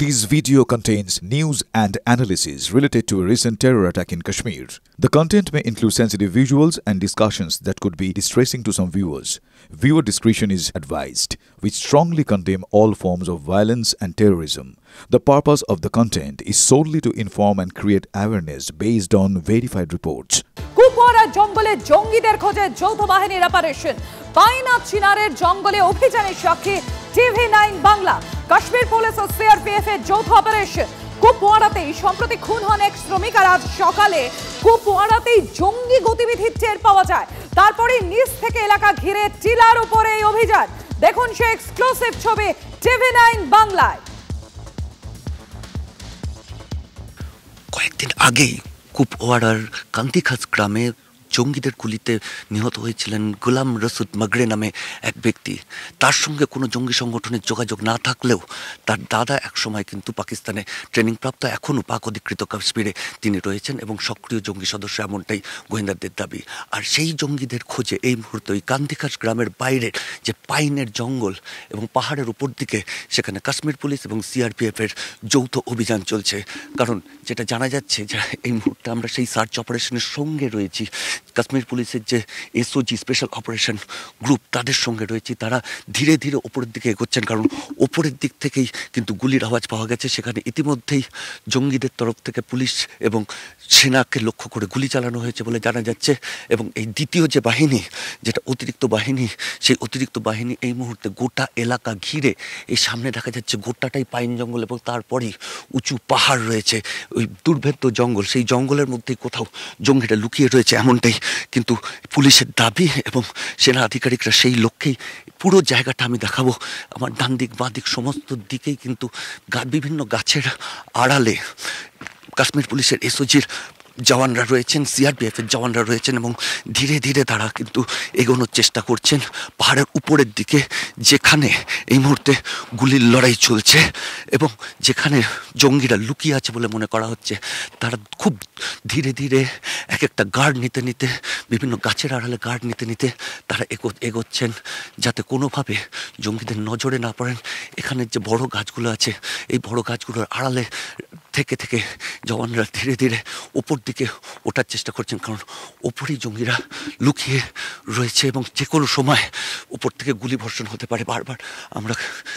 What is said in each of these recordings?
This video contains news and analysis related to a recent terror attack in Kashmir. The content may include sensitive visuals and discussions that could be distressing to some viewers. Viewer discretion is advised. We strongly condemn all forms of violence and terrorism. The purpose of the content is solely to inform and create awareness based on verified reports. Kupwara জঙ্গলে জঙ্গিদের খোঁজে যৌথ বাহিনীর operation. পাইনা চিনারের জঙ্গলে অভিযানের সাক্ষী TV9 Bangla. Kashmir police ও CRPF এর যৌথ অপারেশন। কুপওয়ারাতেই সম্প্রতি খুন হন এক শ্রমিক আর আজ সকালে কুপওয়ারাতেই জঙ্গি গতিবিধির টের পাওয়া যায়। তারপরেই নিচ থেকে এলাকা ঘিরে টিলার উপরে এই অভিযান। দেখুন সে এক্সক্লুসিভ ছবি TV9 বাংলায়। কয়েকদিন আগেই কুপওয়ারার কান্দিখাস গ্রামে জঙ্গিদের গুলিতে নিহত হয়েছিলেন গোলাম রসুদ মাগরে নামে এক ব্যক্তি। তার সঙ্গে কোনো জঙ্গি সংগঠনের যোগাযোগ না থাকলেও তার দাদা একসময় কিন্তু পাকিস্তানে ট্রেনিংপ্রাপ্ত, এখনও পাক অধিকৃত কাশ্মীরে তিনি রয়েছেন এবং সক্রিয় জঙ্গি সদস্য, এমনটাই গোয়েন্দাদের দাবি। আর সেই জঙ্গিদের খোঁজে এই মুহূর্তে ওই কান্দিখাস গ্রামের বাইরের যে পাইনের জঙ্গল এবং পাহাড়ের উপর দিকে সেখানে কাশ্মীর পুলিশ এবং সিআরপিএফের যৌথ অভিযান চলছে। কারণ যেটা জানা যাচ্ছে যে এই মুহূর্তে আমরা সেই সার্চ অপারেশনের সঙ্গে রয়েছি, কাশ্মীর পুলিশের যে এসওজি স্পেশাল অপারেশন গ্রুপ তাদের সঙ্গে রয়েছে। তারা ধীরে ধীরে ওপরের দিকে এগোচ্ছেন, কারণ ওপরের দিক থেকেই কিন্তু গুলির আওয়াজ পাওয়া গেছে। সেখানে ইতিমধ্যেই জঙ্গিদের তরফ থেকে পুলিশ এবং সেনাকে লক্ষ্য করে গুলি চালানো হয়েছে বলে জানা যাচ্ছে। এবং এই দ্বিতীয় যে বাহিনী, যেটা অতিরিক্ত বাহিনী, সেই অতিরিক্ত বাহিনী এই মুহূর্তে গোটা এলাকা ঘিরে, এই সামনে দেখা যাচ্ছে গোটাটাই পাইন জঙ্গল এবং তারপরেই উঁচু পাহাড় রয়েছে, ওই দুর্ভেদ্য জঙ্গল, সেই জঙ্গলের মধ্যেই কোথাও জঙ্গিটা লুকিয়ে রয়েছে এমনটাই কিন্তু পুলিশের দাবি। এবং সেনা আধিকারিকরা সেই লক্ষ্যেই পুরো জায়গাটা আমি দেখাবো, আমার ডান দিক বাঁ দিক সমস্ত দিকেই কিন্তু বিভিন্ন গাছের আড়ালে কাশ্মীর পুলিশের এসওজির জওয়ানরা রয়েছেন, সিআরপিএফের জওয়ানরা রয়েছেন এবং ধীরে ধীরে তারা কিন্তু এগোনোর চেষ্টা করছেন পাহাড়ের উপরের দিকে, যেখানে এই মুহূর্তে গুলির লড়াই চলছে এবং যেখানে জঙ্গিরা লুকিয়ে আছে বলে মনে করা হচ্ছে। তারা খুব ধীরে ধীরে এক একটা গার্ড নিতে নিতে, বিভিন্ন গাছের আড়ালে গার্ড নিতে নিতে তারা এগোচ্ছেন যাতে কোনোভাবে জঙ্গিদের নজরে না পড়েন। এখানের যে বড় গাছগুলো আছে, এই বড় গাছগুলোর আড়ালে থেকে থেকে জওয়ানরা ধীরে ধীরে ওপর দিকে ওঠার চেষ্টা করছেন, কারণ ওপরেই জঙ্গিরা লুকিয়ে রয়েছে এবং যে কোনো সময় উপর থেকে গুলি বর্ষণ হতে পারে। বারবার আমরা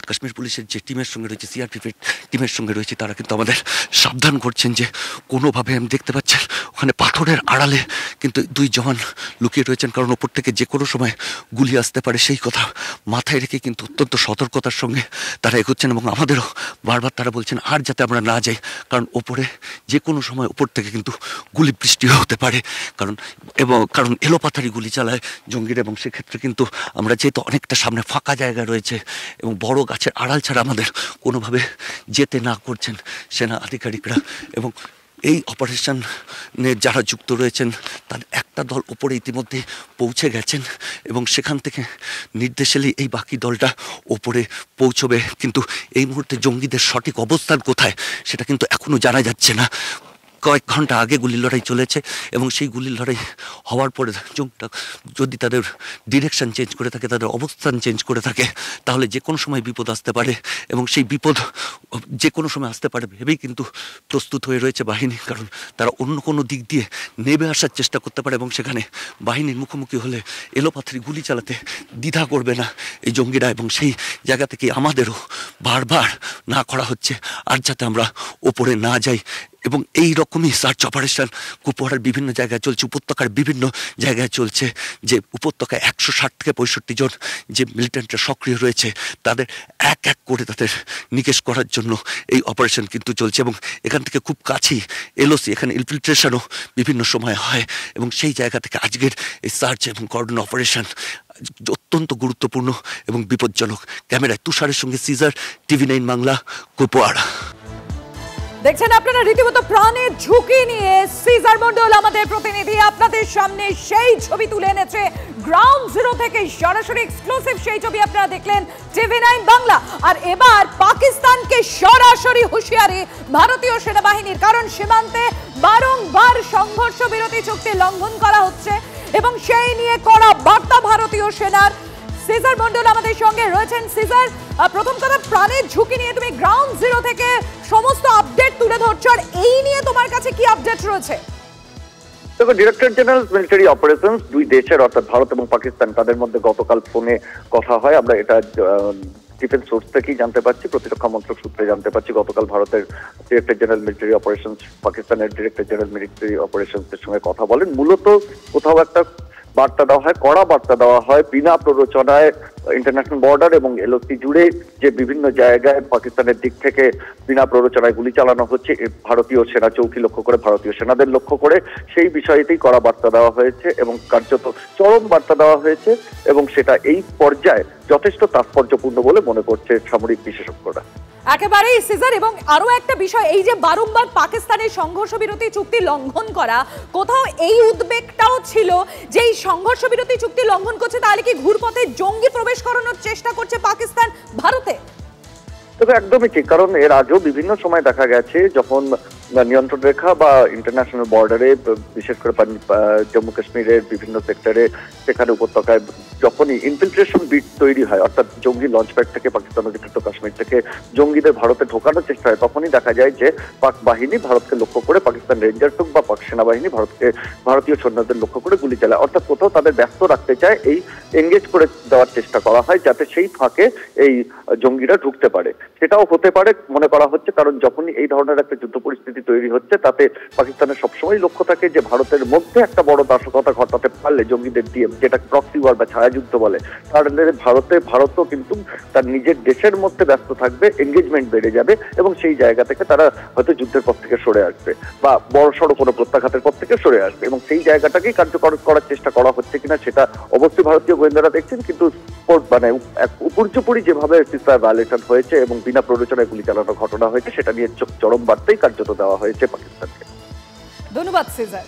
কাশ্মীর পুলিশের যে টিমের সঙ্গে রয়েছে, সিআরপিএফের টিমের সঙ্গে রয়েছে, তারা কিন্তু আমাদের সাবধান করছেন যে কোনোভাবে, আমি দেখতে পাচ্ছেন ওখানে পাথরের আড়ালে কিন্তু দুই জওয়ান লুকিয়ে রয়েছেন, কারণ ওপর থেকে যে কোনো সময় গুলি আসতে পারে সেই কথা মাথায় রেখে কিন্তু অত্যন্ত সতর্কতার সঙ্গে তারা এগোচ্ছেন। এবং আমাদেরও বারবার তারা বলছেন আর যাতে আমরা না যাই, কারণ ওপরে যে কোনো সময় ওপর থেকে কিন্তু গুলি বৃষ্টি হতে পারে, কারণ এলোপাথারি গুলি চালায় জঙ্গিরা। এবং সেক্ষেত্রে কিন্তু আমরা যেহেতু অনেকটা সামনে ফাঁকা জায়গা রয়েছে এবং বড় গাছের আড়াল ছাড়া আমাদের কোনোভাবে যেতে না করছেন সেনা আধিকারিকরা। এবং এই অপারেশনে যারা যুক্ত রয়েছেন তাদের একটা দল ওপরে ইতিমধ্যে পৌঁছে গেছেন এবং সেখান থেকে নির্দেশ এলেই এই বাকি দলটা ওপরে পৌঁছবে। কিন্তু এই মুহূর্তে জঙ্গিদের সঠিক অবস্থান কোথায় সেটা কিন্তু এখনও জানা যাচ্ছে না। কয়েক ঘন্টা আগে গুলির লড়াই চলেছে এবং সেই গুলির লড়াই হওয়ার পরে যদি তাদের ডিরেকশন চেঞ্জ করে থাকে, তাদের অবস্থান চেঞ্জ করে থাকে, তাহলে যে কোনো সময় বিপদ আসতে পারে এবং সেই বিপদ যে কোনো সময় আসতে পারে ভেবেই কিন্তু প্রস্তুত হয়ে রয়েছে বাহিনী, কারণ তারা অন্য কোনো দিক দিয়ে নেমে আসার চেষ্টা করতে পারে এবং সেখানে বাহিনীর মুখোমুখি হলে এলোপাথারি গুলি চালাতে দ্বিধা করবে না এই জঙ্গিরা। এবং সেই জায়গা থেকে আমাদেরও বারবার না করা হচ্ছে আর যাতে আমরা ওপরে না যাই। এবং এই রকমই সার্চ অপারেশন কুপওয়ারার বিভিন্ন জায়গায় চলছে, উপত্যকার বিভিন্ন জায়গায় চলছে। যে উপত্যকায় 160 থেকে 65 জন যে মিলিটেন্টরা সক্রিয় রয়েছে তাদের এক এক করে তাদের নিকেশ করার জন্য এই অপারেশন কিন্তু চলছে। এবং এখান থেকে খুব কাছেই এলওসি, এখানে ইনফিল্ট্রেশনও বিভিন্ন সময় হয় এবং সেই জায়গা থেকে আজকের এই সার্চ এবং কর্ডন অপারেশন অত্যন্ত গুরুত্বপূর্ণ এবং বিপজ্জনক। ক্যামেরায় তুষারের সঙ্গে সিজার, TV9 বাংলা, কুপওয়ারা। দেখছেন আপনারা রীতিমতো প্রাণের ঝুঁকি নিয়ে সিজার মন্ডল আমাদের প্রতিনিধি আপনাদের সামনে সেই ছবি তুলে এনেছে গ্রাউন্ড জিরো থেকে, সরাসরি এক্সক্লুসিভ সেই ছবি আপনারা দেখলেন TV9 বাংলা। আর এবার পাকিস্তানকে সরাসরি হুঁশিয়ারি ভারতীয় সেনাবাহিনীর, কারণ সীমান্তে বারংবার সংঘর্ষ বিরতি চুক্তি লঙ্ঘন করা হচ্ছে এবং সেই নিয়ে কড়া বার্তা ভারতীয় সেনার। সিজার মন্ডল আমাদের সঙ্গে রয়েছেন। সিজার, প্রথম কথা, প্রাণের ঝুঁকি নিয়ে তুমি গ্রাউন্ড জিরো থেকে সমস্ত আপডেট তুলে ধরছো, আর এই নিয়ে তোমার কাছে কি আপডেট রয়েছে? দেখো, ডিরেক্টর জেনারেল মিলিটারি অপারেশনস দুই দেশের অর্থাৎ ভারত এবং পাকিস্তান তাদের মধ্যে গতকাল ফোনে কথা হয়। আমরা এটা ডিফেন্স সোর্স থেকেই জানতে পারছি, প্রতিরক্ষা মন্ত্রক সূত্রে জানতে পারছি। গতকাল ভারতের ডিরেক্টর জেনারেল মিলিটারি অপারেশনস পাকিস্তানের ডিরেক্টর জেনারেল মিলিটারি অপারেশনসের সঙ্গে কথা বলেন। মূলত কোথাও একটা বার্তা দেওয়া হয়, কড়া বার্তা দেওয়া হয়, বিনা প্ররোচনায় ইন্টারন্যাশনাল বর্ডার এবং এলওসি জুড়ে যে বিভিন্ন জায়গায় পাকিস্তানের দিক থেকে বিনা প্ররোচনায় গুলি চালানো হচ্ছে ভারতীয় সেনা চৌকি লক্ষ্য করে, ভারতীয় সেনাদের লক্ষ্য করে, সেই বিষয়তেই কড়া বার্তা দেওয়া হয়েছে এবং কার্যত চরম বার্তা দেওয়া হয়েছে, এবং সেটা এই পর্যায়ে যথেষ্ট তাৎপর্যপূর্ণ বলে মনে করছে সামরিক বিশেষজ্ঞরা। একেবারেই সিজার, এবং আরো একটা বিষয়, এই যে বারংবার পাকিস্তানের সংঘর্ষ বিরতি চুক্তি লঙ্ঘন করা, কোথাও এই উদ্বেগটাও ছিল যে এই সংঘর্ষ বিরতি চুক্তি লঙ্ঘন করছে, তাহলে কি ঘুরপথে জঙ্গি প্রবেশ করানোর চেষ্টা করছে পাকিস্তান ভারতে? তবে একদমই ঠিক, কারণ এর আগেও বিভিন্ন সময় দেখা গেছে যখন নিয়ন্ত্রণ রেখা বা ইন্টারন্যাশনাল বর্ডারে, বিশেষ করে জম্মু কাশ্মীরের বিভিন্ন সেক্টরে, সেখানে উপত্যকায় যখনই ইনফিলট্রেশন বিট তৈরি হয়, অর্থাৎ জঙ্গি লঞ্চপ্যাড থেকে পাকিস্তান অধিকৃত কাশ্মীর থেকে জঙ্গিদের ভারতে ঢোকানোর চেষ্টা হয়, তখনই দেখা যায় যে পাক বাহিনী ভারতকে লক্ষ্য করে, পাকিস্তান রেঞ্জার্স হোক বা পাক সেনাবাহিনী ভারতীয় সৈন্যদের লক্ষ্য করে গুলি চালায়। অর্থাৎ কোথাও তাদের ব্যস্ত রাখতে চায়, এই এঙ্গেজ করে দেওয়ার চেষ্টা করা হয় যাতে সেই ফাঁকে এই জঙ্গিরা ঢুকতে পারে। সেটাও হতে পারে মনে করা হচ্ছে, কারণ যখনই এই ধরনের একটা যুদ্ধ পরিস্থিতি তৈরি হচ্ছে, তাতে পাকিস্তানের সবসময় লক্ষ্য থাকে যে ভারতের মধ্যে একটা বড় নাশকতা ঘটাতে পারলে জঙ্গিদের দিয়ে, যেটা প্রক্সি ওয়ার বা ছায়াযুদ্ধ বলে, তাহলে ভারতও কিন্তু তার নিজের দেশের মধ্যে ব্যস্ত থাকবে, এঙ্গেজমেন্ট বেড়ে যাবে, এবং সেই জায়গা থেকে তারা হয়তো যুদ্ধের পথ থেকে সরে আসবে বা বড়সড় কোনো প্রত্যাঘাতের পথ থেকে সরে আসবে, এবং সেই জায়গাটাকেই কার্যকর করার চেষ্টা করা হচ্ছে কিনা সেটা অবশ্যই ভারতীয় গোয়েন্দারা দেখছেন। কিন্তু মানে উপর্যুপরি যেভাবে সিজফায়ার ভায়োলেশন হয়েছে এবং বিনা প্ররোচনায় গুলি চালানোর ঘটনা হয়েছে, সেটা নিয়ে চরম বার্তাই কার্যত দেওয়া হয়েছে পাকিস্তানকে। ধন্যবাদ সিজার।